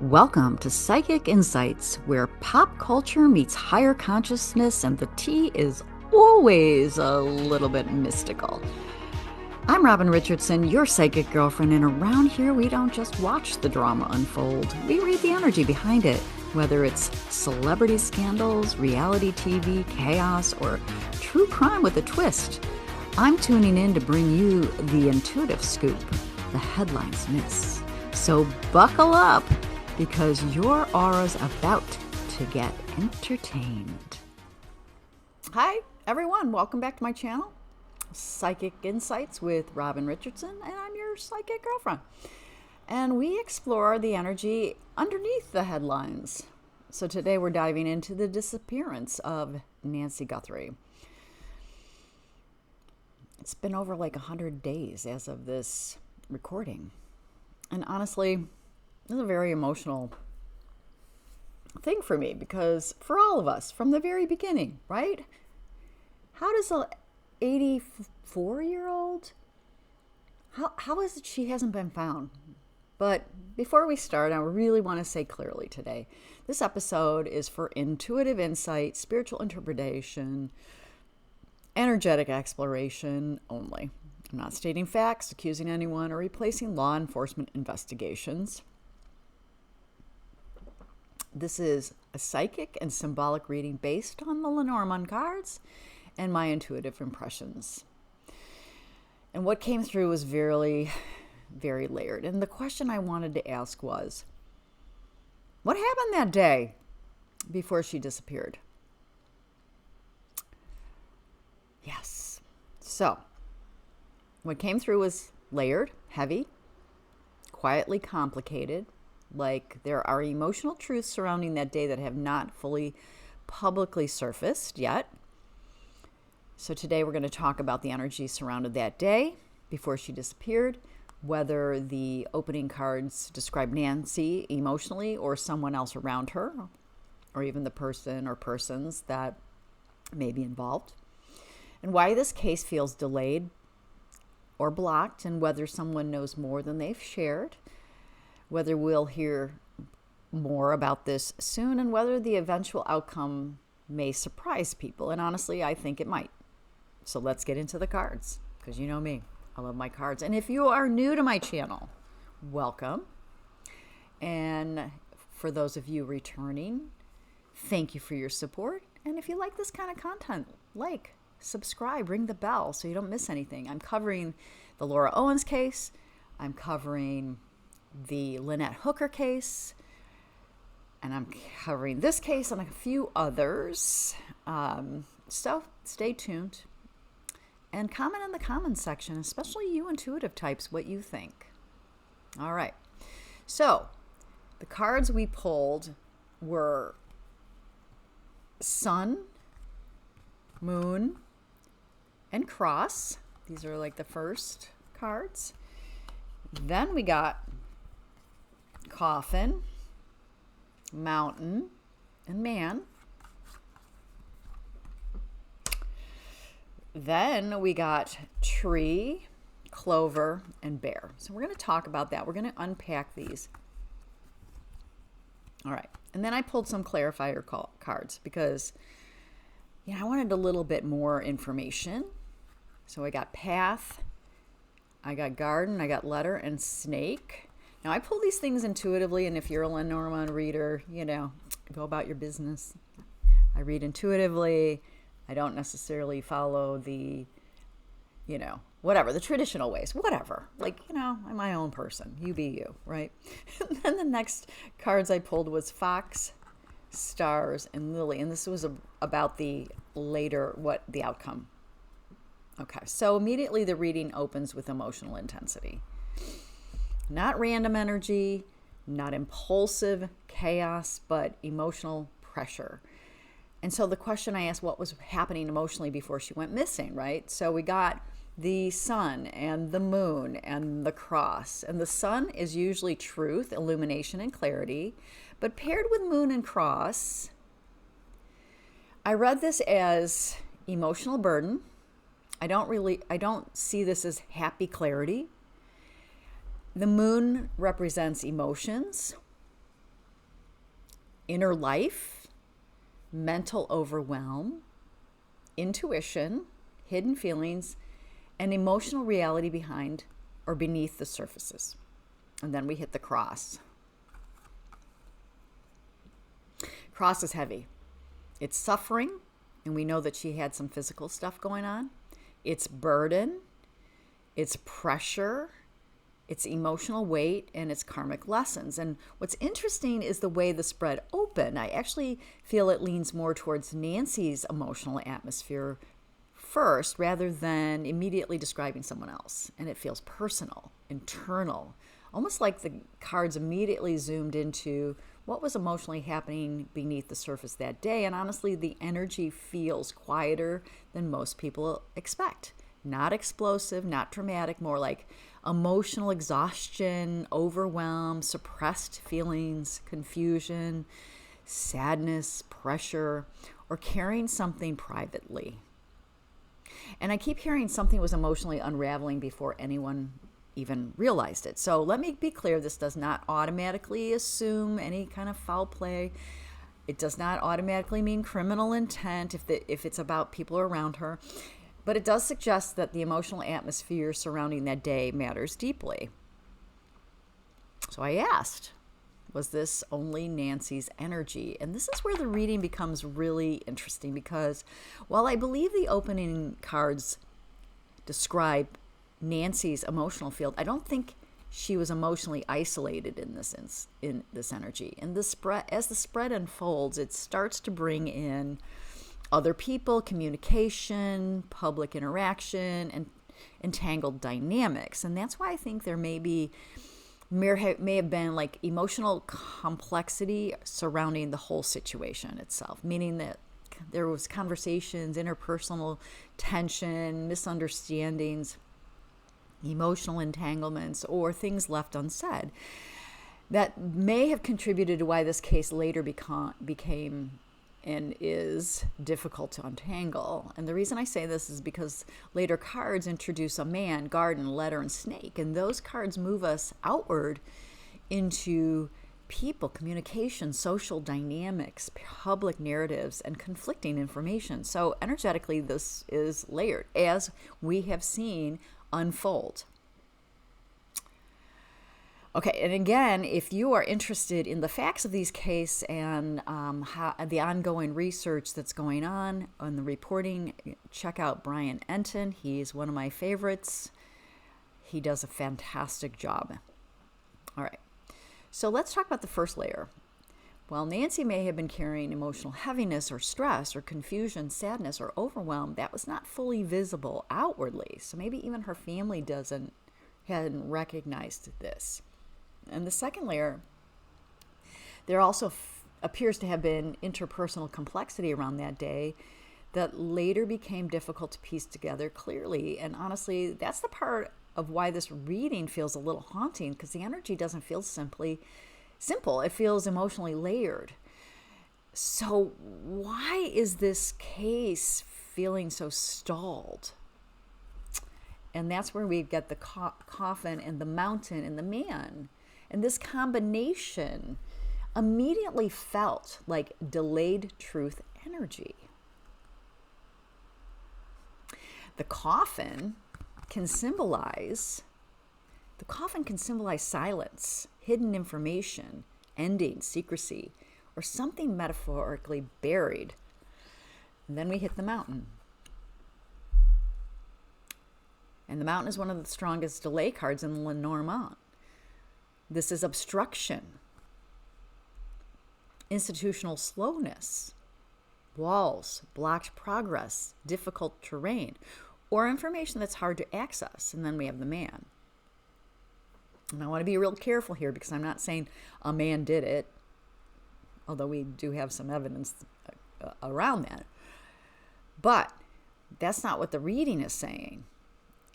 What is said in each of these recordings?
Welcome to Psychic Insights, where pop culture meets higher consciousness and the tea is always a little bit mystical. I'm Robin Richardson, your psychic girlfriend, and around here we don't just watch the drama unfold. We read the energy behind it, whether it's celebrity scandals, reality TV, chaos, or true crime with a twist. I'm tuning in to bring you the intuitive scoop the headlines miss. So buckle up, because your aura's about to get entertained. Hi, everyone. Welcome back to my channel, Psychic Insights with Robin Richardson, and I'm your psychic girlfriend. And we explore the energy underneath the headlines. So today we're diving into the disappearance of Nancy Guthrie. It's been over like 100 days as of this recording. And honestly, this is a very emotional thing for me, because for all of us from the very beginning, right? How does a 84-year-old, how is it she hasn't been found? But before we start, I really want to say clearly today, this episode is for intuitive insight, spiritual interpretation, energetic exploration only. I'm not stating facts, accusing anyone, or replacing law enforcement investigations. This is a psychic and symbolic reading based on the Lenormand cards and my intuitive impressions. And what came through was very, very layered. And the question I wanted to ask was, what happened that day before she disappeared? Yes. So, what came through was layered, heavy, quietly complicated. Like, there are emotional truths surrounding that day that have not fully publicly surfaced yet. So today we're going to talk about the energy surrounded that day before she disappeared, whether the opening cards describe Nancy emotionally or someone else around her, or even the person or persons that may be involved, and why this case feels delayed or blocked, and whether someone knows more than they've shared, whether we'll hear more about this soon, and whether the eventual outcome may surprise people. And honestly, I think it might. So let's get into the cards, because you know me, I love my cards. And if you are new to my channel, welcome. And for those of you returning, thank you for your support. And if you like this kind of content, like, subscribe, ring the bell so you don't miss anything. I'm covering the Laura Owens case. I'm covering the Lynette Hooker case, and I'm covering this case and a few others. So stay tuned and comment in the comments section, especially you intuitive types, what you think. All right. So the cards we pulled were Sun, Moon, and Cross. These are like the first cards. Then we got Coffin, Mountain, and Man. Then we got Tree, Clover, and Bear. So we're going to talk about that. We're going to unpack these. All right. And then I pulled some clarifier cards because, I wanted a little bit more information. So I got Path, I got Garden, I got Letter, and Snake. Now, I pull these things intuitively, and if you're a Lenormand reader, go about your business. I read intuitively. I don't necessarily follow the, whatever, the traditional ways, whatever. Like, I'm my own person. You be you, right? And then the next cards I pulled was Fox, Stars, and Lily. And this was about the outcome. Okay, so immediately the reading opens with emotional intensity. Not random energy, not impulsive chaos, but emotional pressure. And so the question I asked, what was happening emotionally before she went missing, right? So we got the Sun and the Moon and the Cross. And the Sun is usually truth, illumination, and clarity. But paired with Moon and Cross, I read this as emotional burden. I don't see this as happy clarity. The moon represents emotions. inner life, mental overwhelm, intuition, hidden feelings, and emotional reality behind or beneath the surfaces. And then we hit the cross. Cross is heavy. It's suffering, and we know that she had some physical stuff going on. It's burden, it's pressure, it's emotional weight, and it's karmic lessons. And what's interesting is the way the spread opened. I actually feel it leans more towards Nancy's emotional atmosphere first rather than immediately describing someone else. And it feels personal, internal, almost like the cards immediately zoomed into what was emotionally happening beneath the surface that day. And honestly, the energy feels quieter than most people expect. Not explosive, not dramatic, more like emotional exhaustion, overwhelm, suppressed feelings, confusion, sadness, pressure, or carrying something privately. And I keep hearing something was emotionally unraveling before anyone even realized it. So let me be clear, this does not automatically assume any kind of foul play. It does not automatically mean criminal intent if it's about people around her. But it does suggest that the emotional atmosphere surrounding that day matters deeply. So I asked, was this only Nancy's energy? And this is where the reading becomes really interesting, because while I believe the opening cards describe Nancy's emotional field, I don't think she was emotionally isolated in this energy. And as the spread unfolds, it starts to bring in other people, communication, public interaction, and entangled dynamics. And that's why I think there may have been like emotional complexity surrounding the whole situation itself, meaning that there was conversations, interpersonal tension, misunderstandings, emotional entanglements, or things left unsaid that may have contributed to why this case later became and is difficult to untangle. And the reason I say this is because later cards introduce a man, garden, letter, and snake. And those cards move us outward into people, communication, social dynamics, public narratives, and conflicting information. So energetically, this is layered, as we have seen unfold. Okay, and again, if you are interested in the facts of these cases and the ongoing research that's going on the reporting, check out Brian Enton. He's one of my favorites. He does a fantastic job. All right, so let's talk about the first layer. While Nancy may have been carrying emotional heaviness or stress or confusion, sadness or overwhelm, that was not fully visible outwardly. So maybe even her family hadn't recognized this. And the second layer, there also appears to have been interpersonal complexity around that day that later became difficult to piece together clearly. And honestly, that's the part of why this reading feels a little haunting, because the energy doesn't feel simple. It feels emotionally layered. So why is this case feeling so stalled? And that's where we get the coffin and the mountain and the man. And this combination immediately felt like delayed truth energy. The coffin can symbolize silence, hidden information, ending, secrecy, or something metaphorically buried. And then we hit the mountain. And the mountain is one of the strongest delay cards in Lenormand. This is obstruction, institutional slowness, walls, blocked progress, difficult terrain, or information that's hard to access. And then we have the man. And I want to be real careful here, because I'm not saying a man did it, although we do have some evidence around that. But that's not what the reading is saying.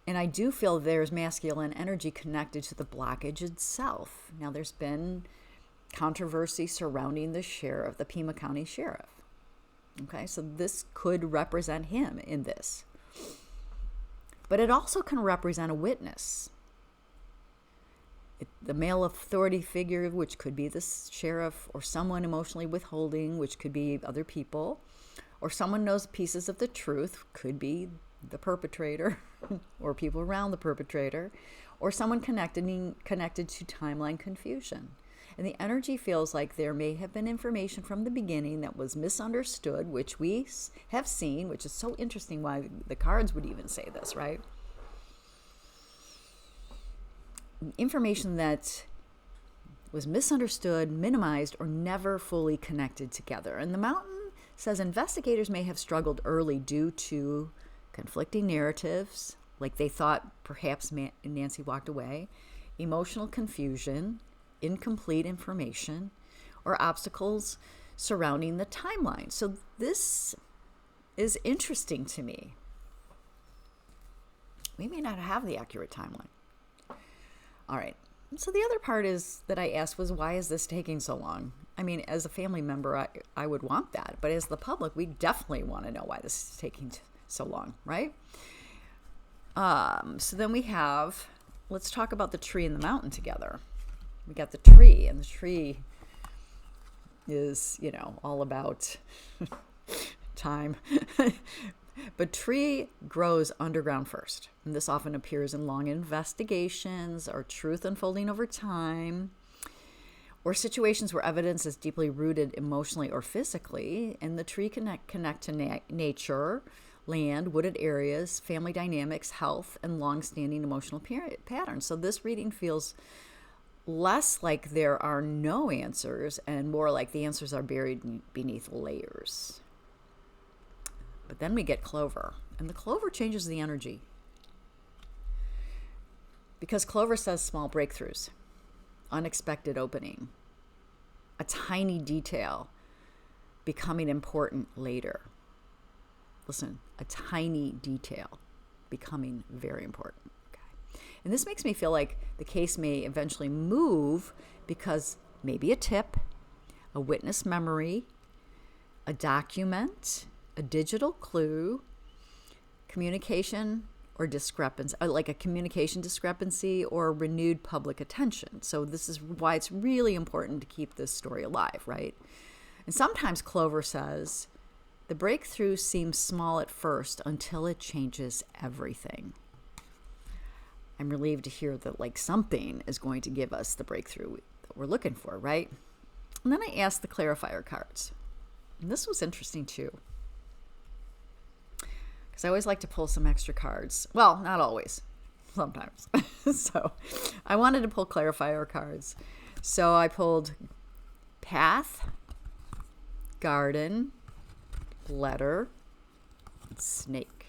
And I do feel there's masculine energy connected to the blockage itself. Now, there's been controversy surrounding the sheriff, the Pima County sheriff. Okay, so this could represent him in this. But it also can represent a witness. The male authority figure, which could be the sheriff, or someone emotionally withholding, which could be other people, or someone knows pieces of the truth, could be the perpetrator or people around the perpetrator, or someone connected to timeline confusion. And the energy feels like there may have been information from the beginning that was misunderstood, which we have seen, which is so interesting why the cards would even say this, right? Information that was misunderstood, minimized, or never fully connected together. And the mountain says investigators may have struggled early due to conflicting narratives, like they thought perhaps Nancy walked away, emotional confusion, incomplete information, or obstacles surrounding the timeline. So this is interesting to me. We may not have the accurate timeline. All right. So the other part is that I asked was, why is this taking so long? I mean, as a family member, I would want that. But as the public, we definitely want to know why this is taking so long, right? So then we have, let's talk about the tree and the mountain together. We got the tree, and the tree is, all about time. But tree grows underground first. And this often appears in long investigations or truth unfolding over time, or situations where evidence is deeply rooted emotionally or physically. And the tree connect to nature, land, wooded areas, family dynamics, health, and long-standing emotional patterns. So this reading feels less like there are no answers and more like the answers are buried beneath layers. But then we get Clover, and the Clover changes the energy. Because Clover says small breakthroughs, unexpected opening, a tiny detail becoming important later. Listen, a tiny detail becoming very important. Okay. And this makes me feel like the case may eventually move because maybe a tip, a witness memory, a document, a digital clue, communication or discrepancy, like a communication discrepancy or renewed public attention. So this is why it's really important to keep this story alive, right? And sometimes Clover says, the breakthrough seems small at first until it changes everything. I'm relieved to hear that something is going to give us the breakthrough that we're looking for, right? And then I asked the Clarifier cards. And this was interesting too. I always like to pull some extra cards. Well, not always, sometimes. So I wanted to pull clarifier cards. So I pulled path, garden, letter, snake.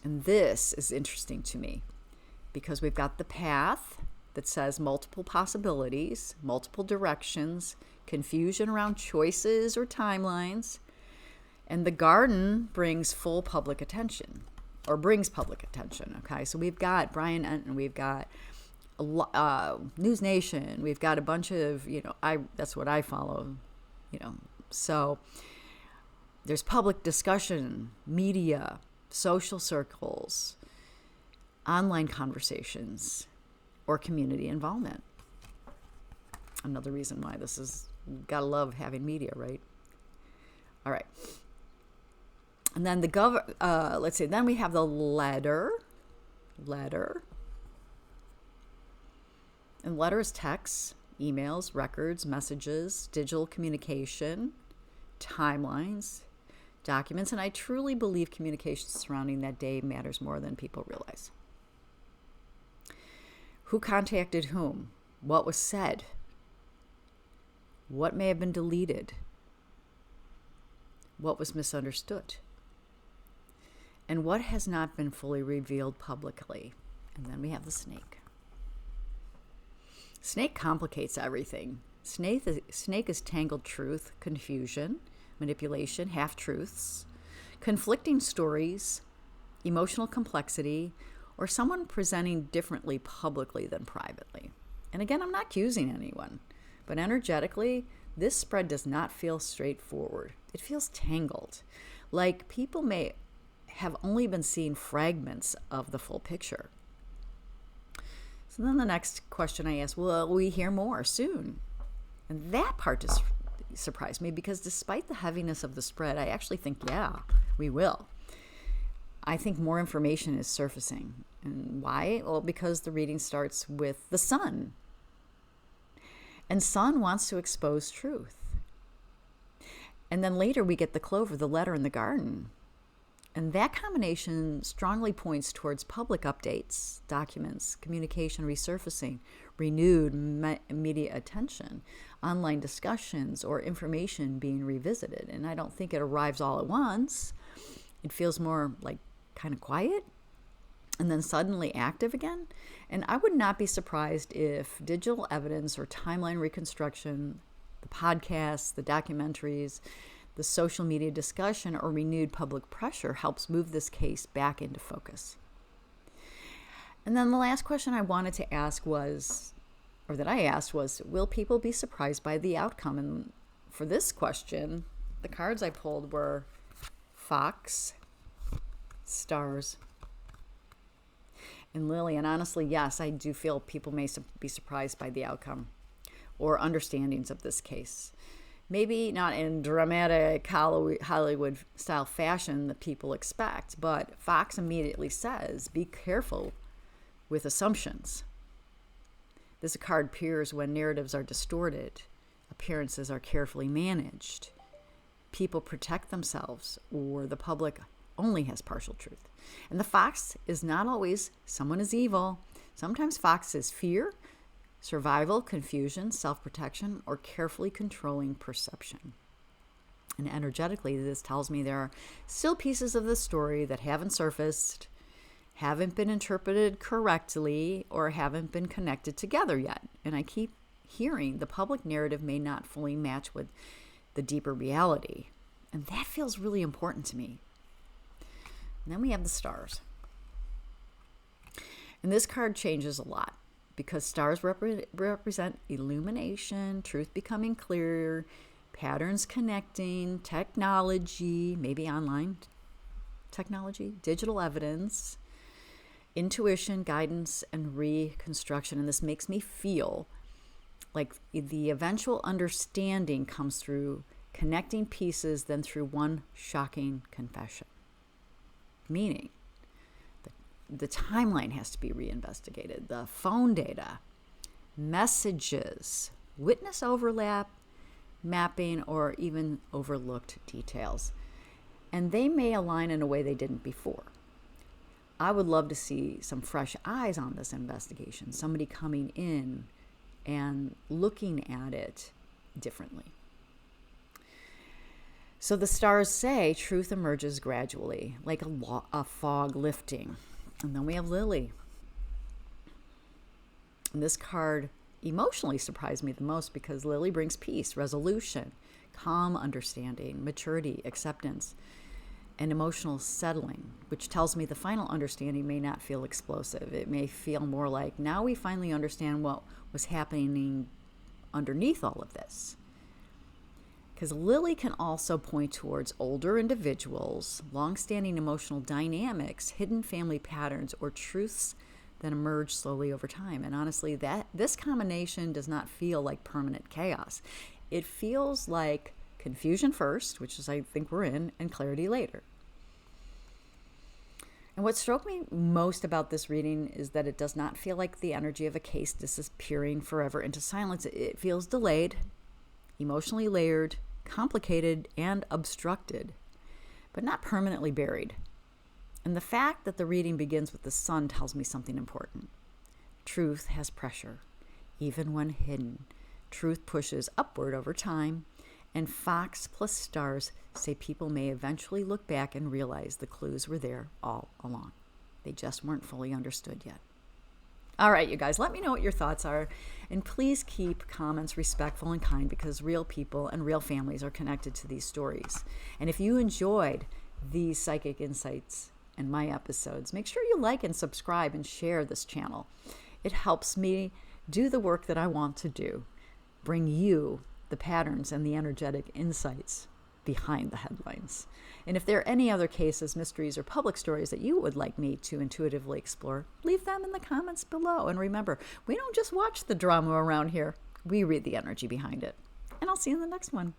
And this is interesting to me because we've got the path that says multiple possibilities, multiple directions, confusion around choices or timelines. And the garden brings full public attention, or brings public attention, okay? So we've got Brian Enton, we've got News Nation, we've got a bunch of, that's what I follow, So there's public discussion, media, social circles, online conversations, or community involvement. Another reason why this is, gotta love having media, right? All right. And then then we have the letter. And letter is text, emails, records, messages, digital communication, timelines, documents. And I truly believe communication surrounding that day matters more than people realize. Who contacted whom? What was said? What may have been deleted? What was misunderstood? And what has not been fully revealed publicly? And then we have the snake. Snake complicates everything. Snake is tangled truth, confusion, manipulation, half-truths, conflicting stories, emotional complexity, or someone presenting differently publicly than privately. And again, I'm not accusing anyone, but energetically, this spread does not feel straightforward. It feels tangled, like people may have only been seeing fragments of the full picture. So then the next question I asked, will we hear more soon? And that part just surprised me, because despite the heaviness of the spread, I actually think, yeah, we will. I think more information is surfacing. And why? Well, because the reading starts with the sun. And sun wants to expose truth. And then later we get the Clover, the letter in the garden. And that combination strongly points towards public updates, documents, communication resurfacing, renewed media attention, online discussions, or information being revisited. And I don't think it arrives all at once. It feels more like kind of quiet and then suddenly active again. And I would not be surprised if digital evidence or timeline reconstruction, the podcasts, the documentaries, the social media discussion, or renewed public pressure helps move this case back into focus. And then the last question I wanted to ask was, or that I asked was, will people be surprised by the outcome? And for this question, the cards I pulled were Fox, Stars, and Lily. And honestly, yes, I do feel people may be surprised by the outcome or understandings of this case. Maybe not in dramatic Hollywood style fashion that people expect, but Fox immediately says, be careful with assumptions. This card appears when narratives are distorted, appearances are carefully managed, people protect themselves, or the public only has partial truth. And the fox is not always someone is evil. Sometimes fox is fear, survival, confusion, self-protection, or carefully controlling perception. And energetically, this tells me there are still pieces of the story that haven't surfaced, haven't been interpreted correctly, or haven't been connected together yet. And I keep hearing the public narrative may not fully match with the deeper reality. And that feels really important to me. And then we have the stars. And this card changes a lot, because stars represent illumination, truth becoming clearer, patterns connecting, technology, maybe online technology, digital evidence, intuition, guidance, and reconstruction. And this makes me feel like the eventual understanding comes through connecting pieces, then through one shocking confession. Meaning, the timeline has to be reinvestigated, the phone data, messages, witness overlap, mapping, or even overlooked details. And they may align in a way they didn't before. I would love to see some fresh eyes on this investigation, somebody coming in and looking at it differently. So the stars say truth emerges gradually, like a fog lifting. And then we have Lily. And this card emotionally surprised me the most, because Lily brings peace, resolution, calm understanding, maturity, acceptance, and emotional settling, which tells me the final understanding may not feel explosive. It may feel more like, now we finally understand what was happening underneath all of this. Because Lily can also point towards older individuals, long-standing emotional dynamics, hidden family patterns, or truths that emerge slowly over time. And honestly, this combination does not feel like permanent chaos. It feels like confusion first, which is I think we're in, and clarity later. And what struck me most about this reading is that it does not feel like the energy of a case disappearing forever into silence. It feels delayed, emotionally layered, complicated, and obstructed, but not permanently buried. And the fact that the reading begins with the sun tells me something important. Truth has pressure, even when hidden. Truth pushes upward over time, and Fox plus stars say people may eventually look back and realize the clues were there all along. They just weren't fully understood yet. All right, you guys, let me know what your thoughts are. And please keep comments respectful and kind, because real people and real families are connected to these stories. And if you enjoyed these psychic insights and my episodes, make sure you like and subscribe and share this channel. It helps me do the work that I want to do, bring you the patterns and the energetic insights behind the headlines. And if there are any other cases, mysteries, or public stories that you would like me to intuitively explore, leave them in the comments below. And remember, we don't just watch the drama around here, we read the energy behind it. And I'll see you in the next one.